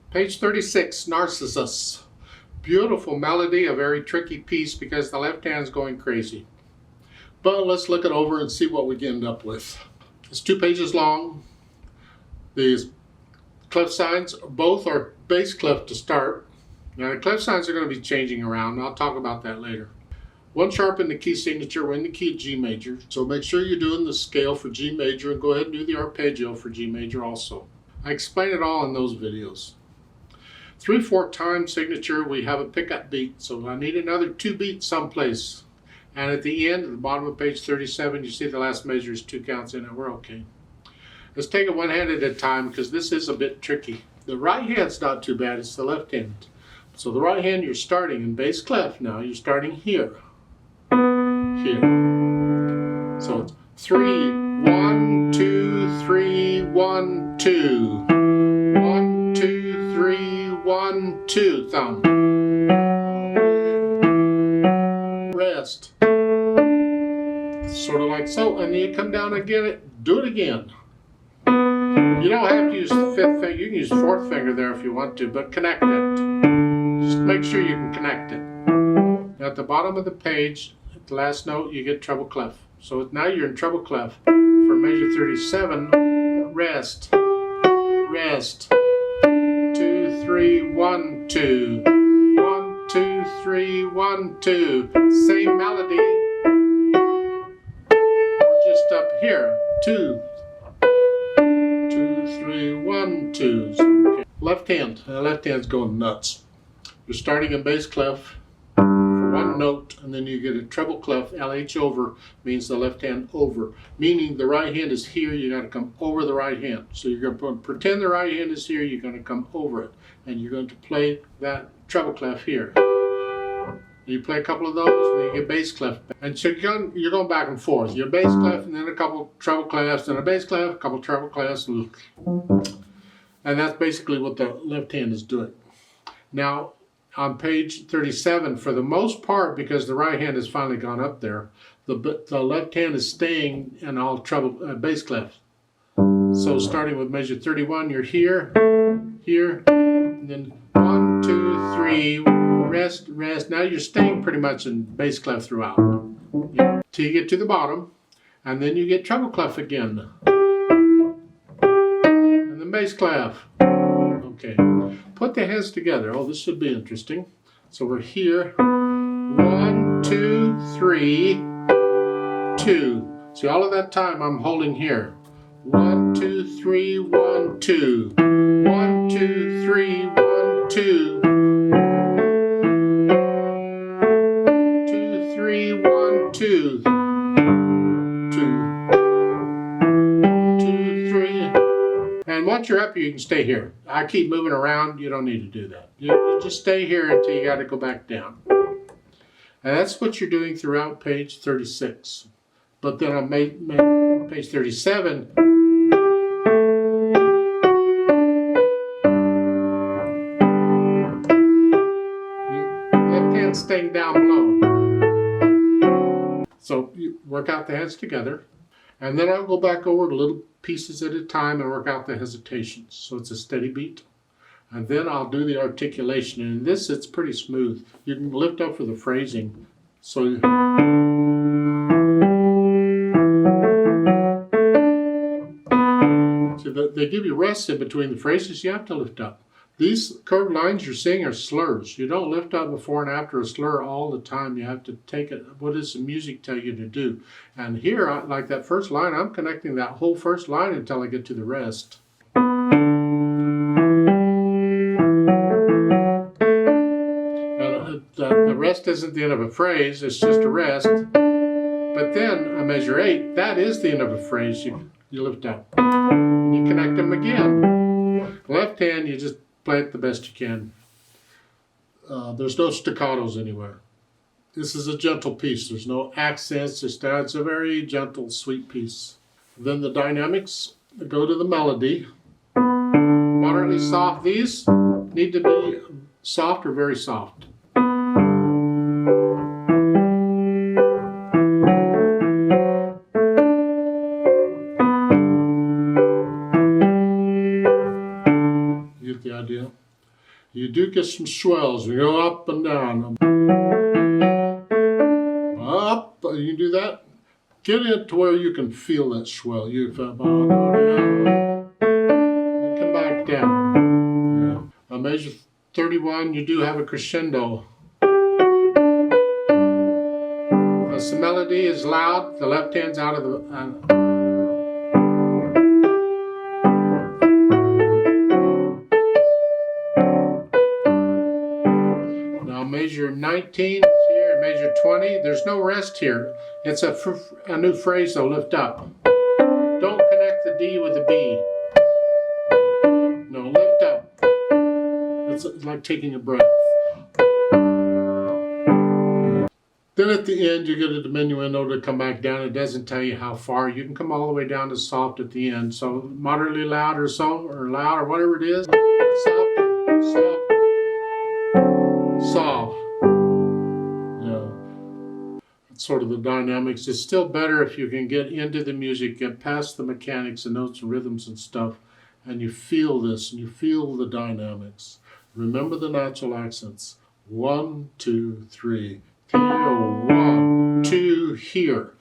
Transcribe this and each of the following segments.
Page 36, Narcissus. Beautiful melody, a very tricky piece because the left hand's going crazy. But let's look it over and see what we end up with. It's 2 pages long. These clef signs, both are bass clef to start. Now the clef signs are going to be changing around. I'll talk about that later. 1 sharp in the key signature, we're in the key of G major. So make sure you're doing the scale for G major and go ahead and do the arpeggio for G major also. I explain it all in those videos. 3/4 time signature, we have a pickup beat. So I need another 2 beats someplace. And at the end, at the bottom of page 37, you see the last measure is 2 counts in it. We're okay. Let's take it one hand at a time because this is a bit tricky. The right hand's not too bad, it's the left hand. So the right hand, you're starting in bass clef now. You're starting here. Here. So it's 3, 1, 2, 3, 1, 2. 1, 2, 3, 1, 2. Thumb. Rest. Sort of like so. And then you come down and get it. Do it again. You don't have to use the 5th finger. You can use the 4th finger there if you want to, but connect it. Just make sure you can connect it. Now at the bottom of the page, at the last note, you get treble clef. So now you're in treble clef. For measure 37, rest. Rest. 2, 3, 1, 2. 1, 2, 3, 1, 2. Same melody. Just up here. 2. 2, 3, 1, 2. Okay. Left hand. The left hand's going nuts. You're starting in bass clef for 1 note, and then you get a treble clef. LH over means the left hand over, meaning the right hand is here. You got to come over the right hand. So you're going to pretend the right hand is here. You're going to come over it, and you're going to play that treble clef here. You play a couple of those, and then you get bass clef. And so you're going back and forth. Your bass clef, and then a couple treble clefs, then a bass clef, a couple treble clefs, and that's basically what the left hand is doing. Now, on page 37, for the most part, because the right hand has finally gone up there, the left hand is staying in all treble bass clefs. So starting with measure 31, you're here, here, and then 1, 2, 3, rest, rest. Now you're staying pretty much in bass clef throughout. Till you get to the bottom, and then you get treble clef again. And then bass clef. Okay. Put the hands together. Oh, this should be interesting. So we're here. 1, 2, 3, 2. See, all of that time I'm holding here. 1, 2, 3, 1, 2. 1, 2, 3, 1, 2. 2, 3, 1, 2. 2, 3. And once you're up here, you can stay here. I keep moving around. You don't need to do that. You just stay here until you got to go back down. And that's what you're doing throughout page 36. But then on page 37, left hand staying down below. So you work out the hands together. And then I'll go back over to little pieces at a time and work out the hesitations. So it's a steady beat. And then I'll do the articulation. And in this, it's pretty smooth. You can lift up for the phrasing. So they give you rests in between the phrases. You have to lift up. These curved lines you're seeing are slurs. You don't lift up before and after a slur all the time. You have to take it. What does the music tell you to do? And here, like that first line, I'm connecting that whole first line until I get to the rest. And the rest isn't the end of a phrase. It's just a rest. But then, on measure 8, that is the end of a phrase. You lift up. You connect them again. Left hand, you just play it the best you can. There's no staccatos anywhere. This is a gentle piece. There's no accents. It's a very gentle, sweet piece. Then the dynamics go to the melody. Moderately soft. These need to be soft or very soft. You get the idea? You do get some swells. You go up and down. Up. You do that. Get it to where you can feel that swell. You come back down. Yeah. Measure 31. You do have a crescendo. As the melody is loud, the left hand's out of the. Now measure 19 here, measure 20. There's no rest here. It's a new phrase they'll lift up. Don't connect the D with the B. No, lift up. It's like taking a breath. Then at the end, you get a diminuendo to come back down. It doesn't tell you how far. You can come all the way down to soft at the end. So moderately loud or so, or loud or whatever it is. Soft, soft, soft. Yeah. That's sort of the dynamics. It's still better if you can get into the music, get past the mechanics and notes and rhythms and stuff, and you feel this, and you feel the dynamics. Remember the natural accents. 1, 2, 3. Here, 1, 2, here.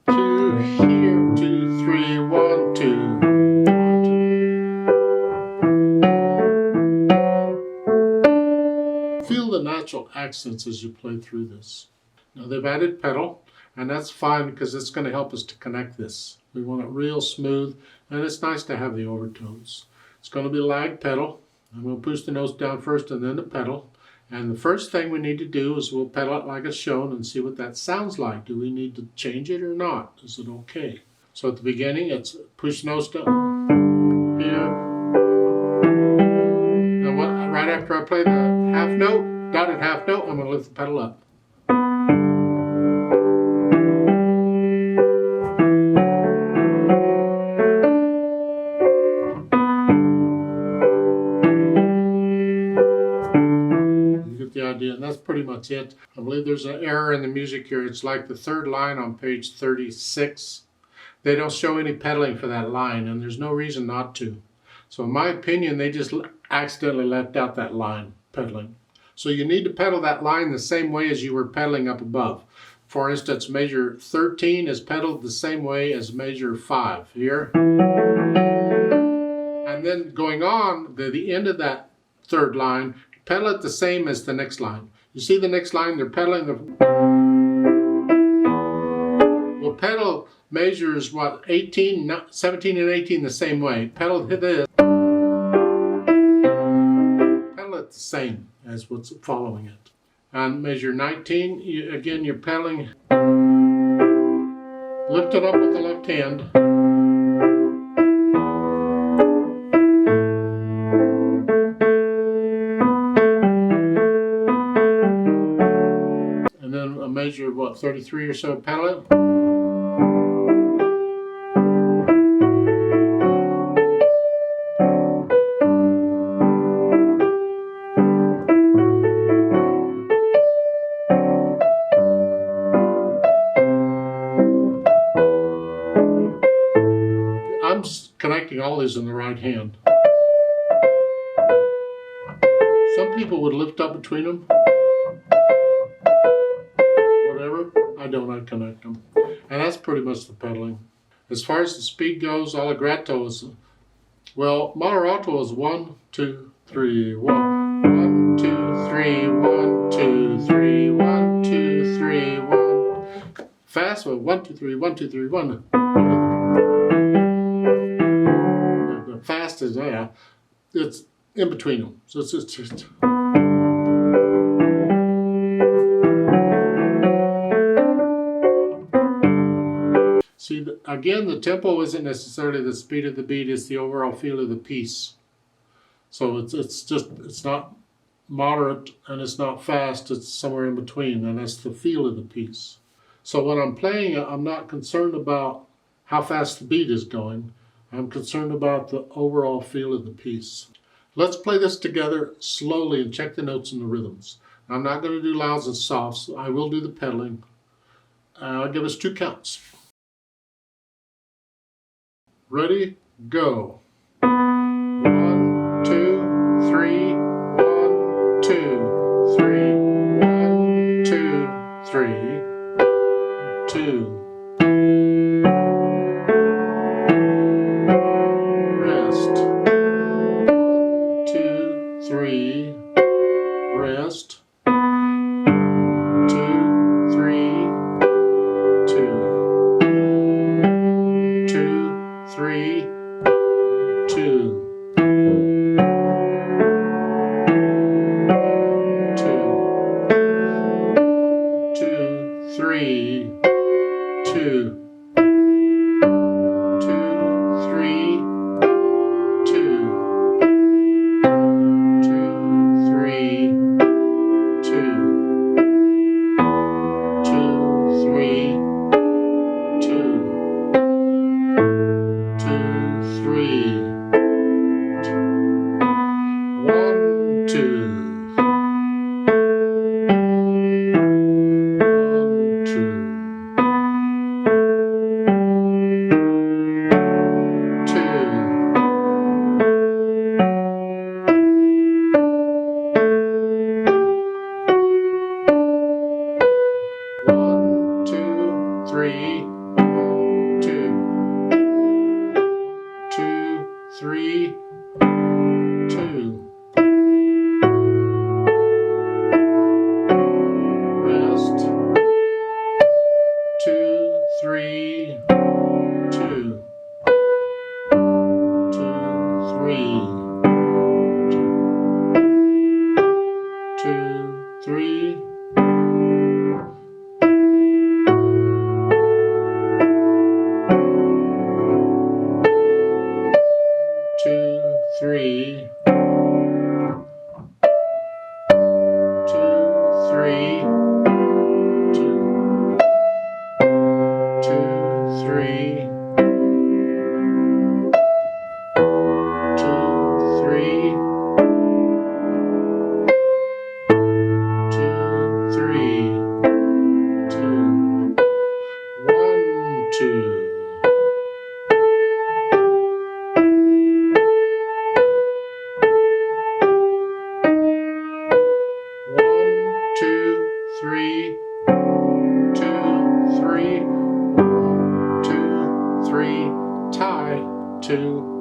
2, here, 2, 3, 1, 2. 1, 2. Feel the natural accents as you play through this. Now they've added pedal, and that's fine because it's going to help us to connect this. We want it real smooth, and it's nice to have the overtones. It's going to be lag pedal. I'm going to push the notes down first and then the pedal. And the first thing we need to do is we'll pedal it like it's shown and see what that sounds like. Do we need to change it or not? Is it okay? So at the beginning, it's push notes down here. Now right after I play the half note, dotted half note, I'm going to lift the pedal up. And that's pretty much it. I believe there's an error in the music here. It's like the third line on page 36. They don't show any pedaling for that line, and there's no reason not to. So in my opinion, they just accidentally left out that line, pedaling. So you need to pedal that line the same way as you were pedaling up above. For instance, measure 13 is pedaled the same way as measure 5 here. And then going on, the end of that third line, pedal it the same as the next line. You see the next line, they're pedaling the... Well, pedal measures what, 17 and 18 the same way. Pedal this. Pedal it the same as what's following it. And measure 19, again you're pedaling. Lift it up with the left hand. Measure what, 33 or so, pedal it. I'm connecting all these in the right hand. Some people would lift up between them. I don't, I connect them. And that's pretty much the pedaling. As far as the speed goes, allegretto is, well, moderato is 1, 2, 3, 1. 1, 2, 3, 1, 2, 3, 1, 2, 3, 1. Fast one, 1, 2, 3, 1, 2, 3, 1. The fast is, yeah, it's in between them. So it's just... See, again, the tempo isn't necessarily the speed of the beat, it's the overall feel of the piece. So it's not moderate and it's not fast, it's somewhere in between, and that's the feel of the piece. So when I'm playing it, I'm not concerned about how fast the beat is going. I'm concerned about the overall feel of the piece. Let's play this together slowly and check the notes and the rhythms. I'm not going to do louds and softs. I will do the pedaling. I'll give us 2 counts. Ready, go. 1, 2, 3, 1, 2. Rest. 2, 3, 2. 2, 3. 2, 3. 2, 3. 2, 3. 2. 2, 3. 2, 3. 2, 3. 2. 1, 2. 1, 2, 3. 2, 3. 1, 2, 3. Tie. 2.